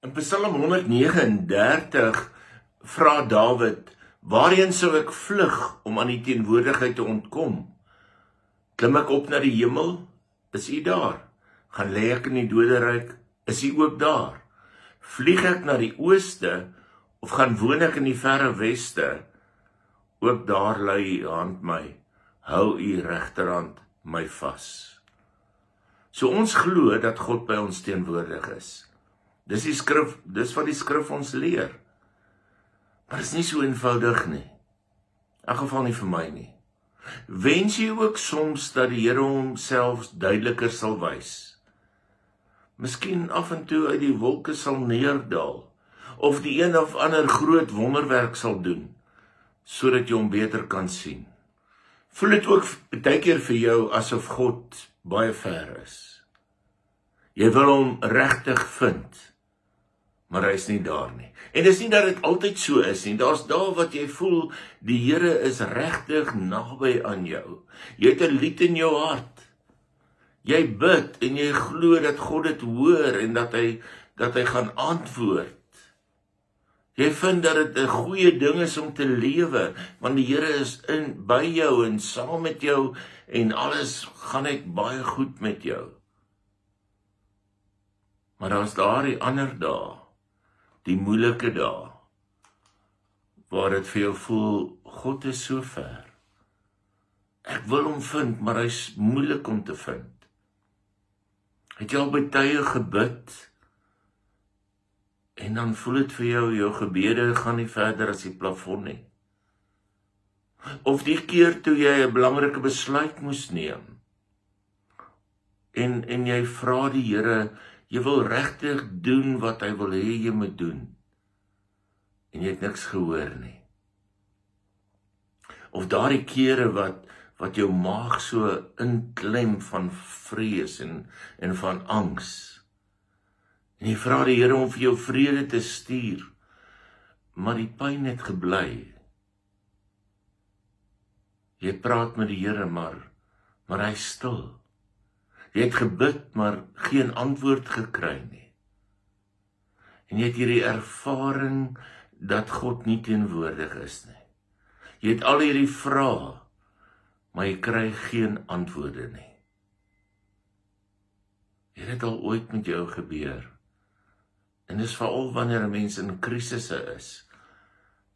In Psalm 139 vra Dawid, waarheen sou ek vlug om aan die teenwoordigheid te ontkom? Klim ek op na die hemel? Is U daar? Gaan lê ek in die doderyk? Is U ook daar? Vlieg ek na die ooste of gaan woon ek in die verre weste? Ook daar lei U hand my, hou U regterhand my vas. So ons glo dat God by ons teenwoordig is. Dis wat die skrif ons leer. Maar dit is nie so eenvoudig nie. In elk geval nie vir my nie. Wens jy ook soms dat die Here homself duideliker sal wys? Miskien af en toe uit die wolke sal neerdal, of die een of ander groot wonderwerk sal doen, sodat jy hom beter kan sien. Voel dit ook baie keer vir jou asof God baie ver is. Jy wil hom regtig vind, maar hy is nie daar nie. En dis nie dat dit altyd so is nie. Daar's dae wat jy voel, die Here is regtig naby aan jou. Jy het 'n lied in jou hart. Jy bid en jy glo dat God dit hoor en dat hy gaan antwoord. Jy vind dat dit 'n goeie ding is om te lewe, want die Here is by jou en saam met jou en alles gaan net baie goed met jou. Maar daar's daardie ander dae, die moeilike dae, waar dit vir jou voel, God is so ver. Ek wil hom vind, maar hy's moeilik om te vind. Het jy al by tye gebid, en dan voel dit vir jou gebede gaan nie verder as die plafon nie. Of die keer toe jy 'n belangrike besluit moes neem, en jy vra die Here, jy wil regtig doen wat hy wil hê jy moet doen, en jy het niks gehoor nie. Of daardie kere wat jou maag so inklem van vrees en van angs, en jy vra die Here om vir jou vrede te stuur, maar die pyn het gebly. Jy praat met die Here, maar hy is stil. Jy het gebid, maar geen antwoord gekry nie. En jy het hierdie ervaring dat God nie teenwoordig is nie. Jy het al hierdie vrae, maar jy kry geen antwoorde nie. Het dit al ooit met jou gebeur? En dis veral wanneer 'n mens in krisisse is,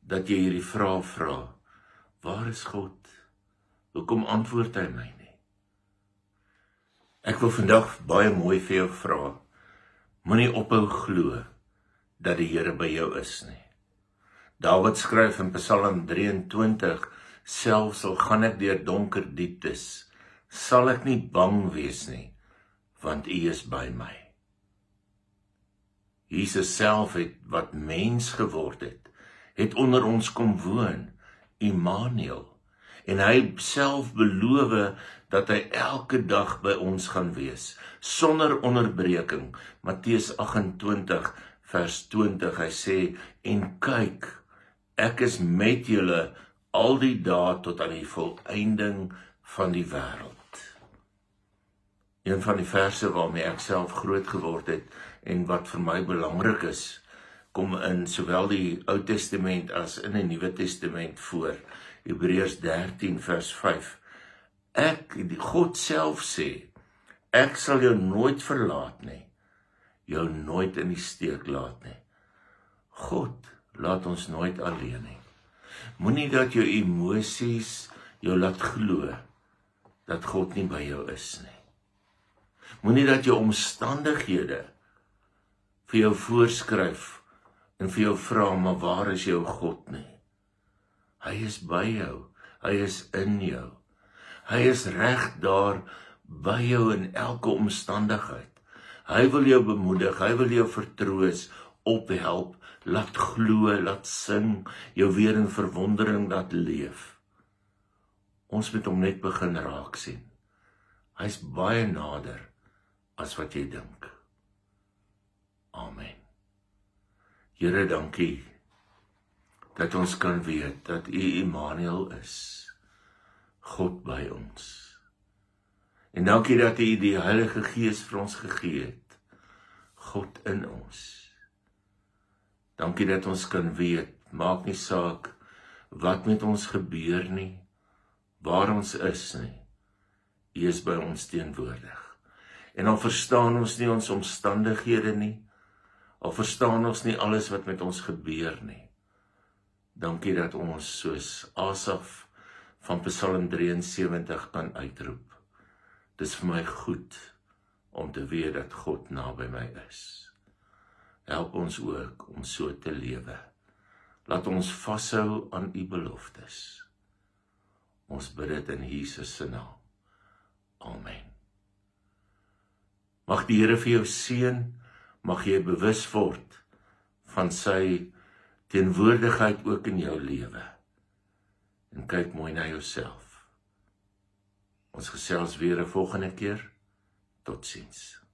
dat jy hierdie vrae vra, waar is God? Hoekom antwoord hy my nie? Ek wil vandag baie mooi vir jou vra, moenie ophou glo dat die Here by jou is nie. Dawid skryf in Psalm 23, selfs al gaan ek deur donker dieptes, sal ek nie bang wees nie, want U is by my. Jesus self wat mens geword het onder ons kom woon, Immanuel, en hy self beloof dat hy elke dag by ons gaan wees, sonder onderbreking. Matteus 28 vers 20, hy sê, en kyk, ek is met julle al die dae tot aan die volëinding van die wêreld. Een van die verse waarmee ek self groot geword het, en wat vir my belangrik is, kom in sowel die Ou Testament as in die Nuwe Testament voor. Hebreërs 13 vers 5. God self sê, ek sal jou nooit verlaat nie, jou nooit in die steek laat nie. God laat ons nooit alleen nie. Moenie dat jou emosies jou laat glo dat God nie by jou is nie. Moenie dat jou omstandighede vir jou voorskryf en vir jou vra, maar waar is jou God nie? Hy is by jou, hy is in jou. Hy is reg daar by jou in elke omstandigheid. Hy wil jou bemoedig, hy wil jou vertroos, ophelp, laat glo, laat sing, jou weer in verwondering laat leef. Ons moet hom net begin raak sien. Hy is baie nader as wat jy dink. Amen. Here, dankie dat ons kan weet dat U Immanuel is, God by ons. En dankie dat U die Heilige Gees vir ons gegee het, God in ons. Dankie dat ons kan weet, maak nie saak wat met ons gebeur nie, waar ons is nie, U is by ons teenwoordig. En al verstaan ons nie ons omstandighede nie, al verstaan ons nie alles wat met ons gebeur nie, dankie dat ons soos Asaf van Psalm 73 kan uitroep. Dis vir my goed om te weet dat God naby my is. Help ons ook om so te lewe. Laat ons vashou aan U beloftes. Ons bid dit in Jesus se naam. Amen. Mag die Here vir jou seën, mag jy bewus word van sy teenwoordigheid ook in jou lewe. En kyk mooi na jouself. Ons gesels weer 'n volgende keer. Totsiens.